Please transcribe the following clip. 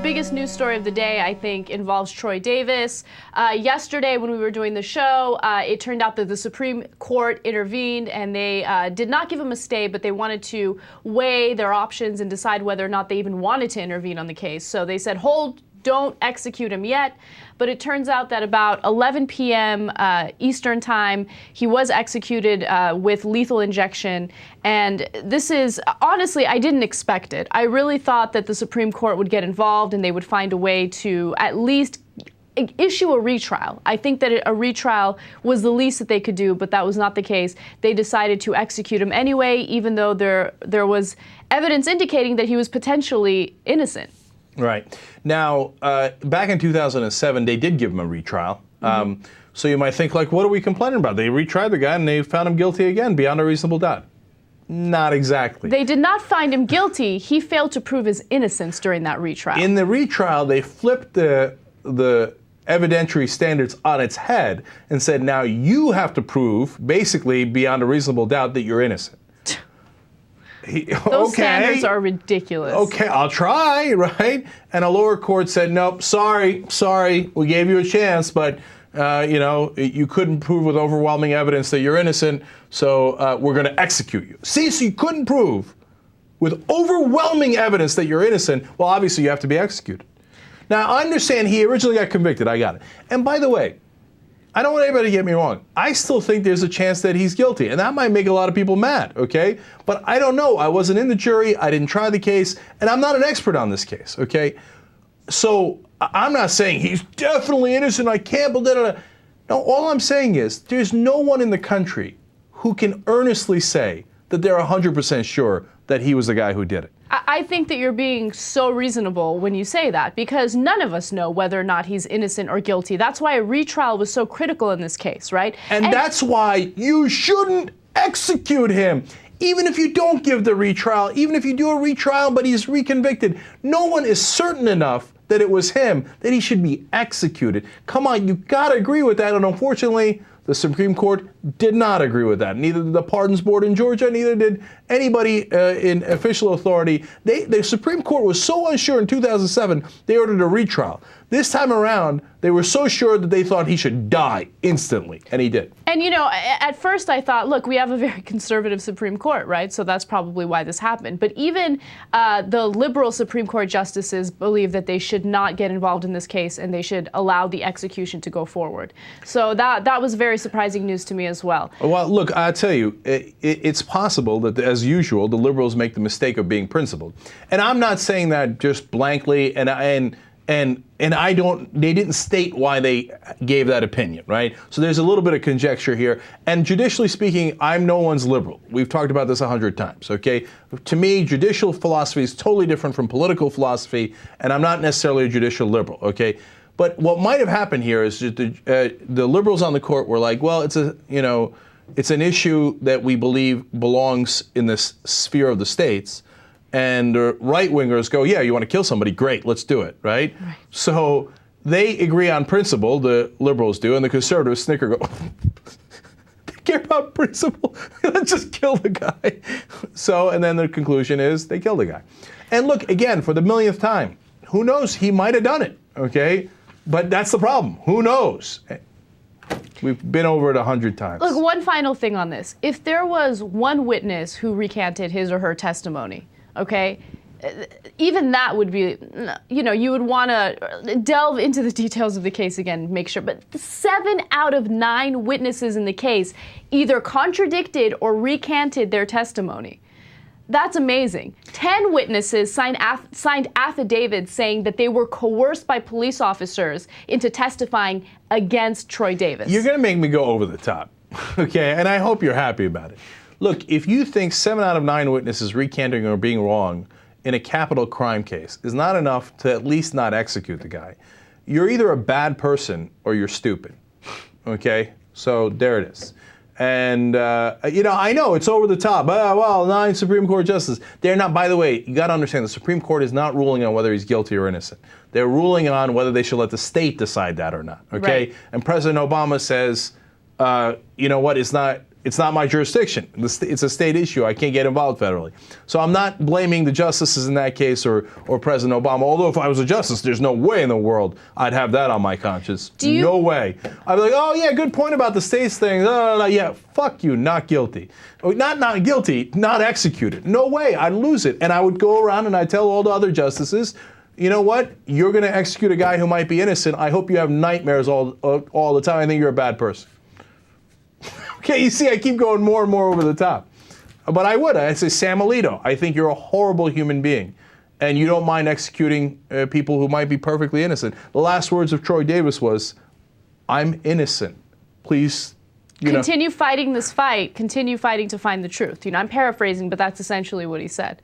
biggest news story of the day, I think, involves Troy Davis. Yesterday, when we were doing the show, it turned out that the Supreme Court intervened, and they did not give him a stay, but they wanted to weigh their options and decide whether or not they even wanted to intervene on the case. So they said, hold, don't execute him yet. But it turns out that about 11 p.m. Eastern time, he was executed with lethal injection. And this is, honestly, I didn't expect it. I really thought that the Supreme Court would get involved and they would find a way to at least issue a retrial. I think that a retrial was the least that they could do, but that was not the case. They decided to execute him anyway, even though there was evidence indicating that he was potentially innocent. Right. Now, back in 2007, they did give him a retrial. So you might think, like, what are we complaining about? They retried the guy and they found him guilty again, beyond a reasonable doubt. Not exactly. They did not find him guilty. He failed to prove his innocence during that retrial. In the retrial, they flipped the evidentiary standards on its head and said, now you have to prove, basically, beyond a reasonable doubt, that you're innocent. Those standards are ridiculous. Okay, I'll try, right? And a lower court said, nope, sorry, we gave you a chance, but you couldn't prove with overwhelming evidence that you're innocent, so we're going to execute you. See, so you couldn't prove with overwhelming evidence that you're innocent. Well, obviously you have to be executed. Now, I understand he originally got convicted. I got it. And by the way, I don't want anybody to get me wrong. I still think there's a chance that he's guilty, and that might make a lot of people mad, okay? But I don't know. I wasn't in the jury. I didn't try the case, and I'm not an expert on this case, okay? So I'm not saying he's definitely innocent. I can't believe it. No, all I'm saying is there's no one in the country who can earnestly say that they're 100% sure that he was the guy who did it. I think that you're being so reasonable when you say that, because none of us know whether or not he's innocent or guilty. That's why a retrial was so critical in this case, right? And that's why you shouldn't execute him. Even if you don't give the retrial, even if you do a retrial but he's reconvicted, no one is certain enough that it was him that he should be executed. Come on, you gotta agree with that, and unfortunately, the Supreme Court did not agree with that. Neither did the Pardons Board in Georgia, neither did anybody in official authority. The Supreme Court was so unsure in 2007, they ordered a retrial. This time around, they were so sure that they thought he should die instantly, and he did. And at first I thought, look, we have a very conservative Supreme Court, right? So that's probably why this happened. But even the liberal Supreme Court justices believe that they should not get involved in this case and they should allow the execution to go forward. So that was very surprising news to me as well. Well, look, I tell you, it's possible that, as usual, the liberals make the mistake of being principled. And I'm not saying that just blankly, and I don't, they didn't state why they gave that opinion, right? So there's a little bit of conjecture here. And judicially speaking, I'm no one's liberal. We've talked about this 100 times, okay? To me, judicial philosophy is totally different from political philosophy, and I'm not necessarily a judicial liberal, okay? But what might have happened here is that the liberals on the court were like, well, it's an issue that we believe belongs in this sphere of the states. And the right-wingers go, yeah, you want to kill somebody? Great, let's do it, right? So they agree on principle, the liberals do, and the conservatives snicker, go, they care about principle? Let's just kill the guy. So, and then the conclusion is they kill the guy. And look, again, for the millionth time, who knows? He might have done it, okay? But that's the problem. Who knows? We've been over it 100 times. Look, one final thing on this. If there was one witness who recanted his or her testimony, okay, even that would be, you would want to delve into the details of the case again, make sure. But 7 out of 9 witnesses in the case either contradicted or recanted their testimony. That's amazing. 10 witnesses signed affidavits saying that they were coerced by police officers into testifying against Troy Davis. You're going to make me go over the top, okay? And I hope you're happy about it. Look, if you think 7 out of 9 witnesses recanting or being wrong in a capital crime case is not enough to at least not execute the guy, you're either a bad person or you're stupid, okay? So there it is. And, I know it's over the top. Well, 9 Supreme Court justices. They're not, by the way, you got to understand, the Supreme Court is not ruling on whether he's guilty or innocent. They're ruling on whether they should let the state decide that or not, okay? Right. And President Obama says, you know what, it's not it's not my jurisdiction. It's a state issue. I can't get involved federally. So I'm not blaming the justices in that case or President Obama. Although if I was a justice, there's no way in the world I'd have that on my conscience. No way. I'd be like, oh yeah, good point about the states thing. No. Yeah, fuck you, not guilty. Not guilty, not executed. No way, I'd lose it. And I would go around and I'd tell all the other justices, you know what? You're going to execute a guy who might be innocent. I hope you have nightmares all the time. I think you're a bad person. Okay, you see, I keep going more and more over the top. But I'd say, Sam Alito, I think you're a horrible human being. And you don't mind executing people who might be perfectly innocent. The last words of Troy Davis was, I'm innocent. Please, continue fighting this fight. Continue fighting to find the truth. I'm paraphrasing, but that's essentially what he said.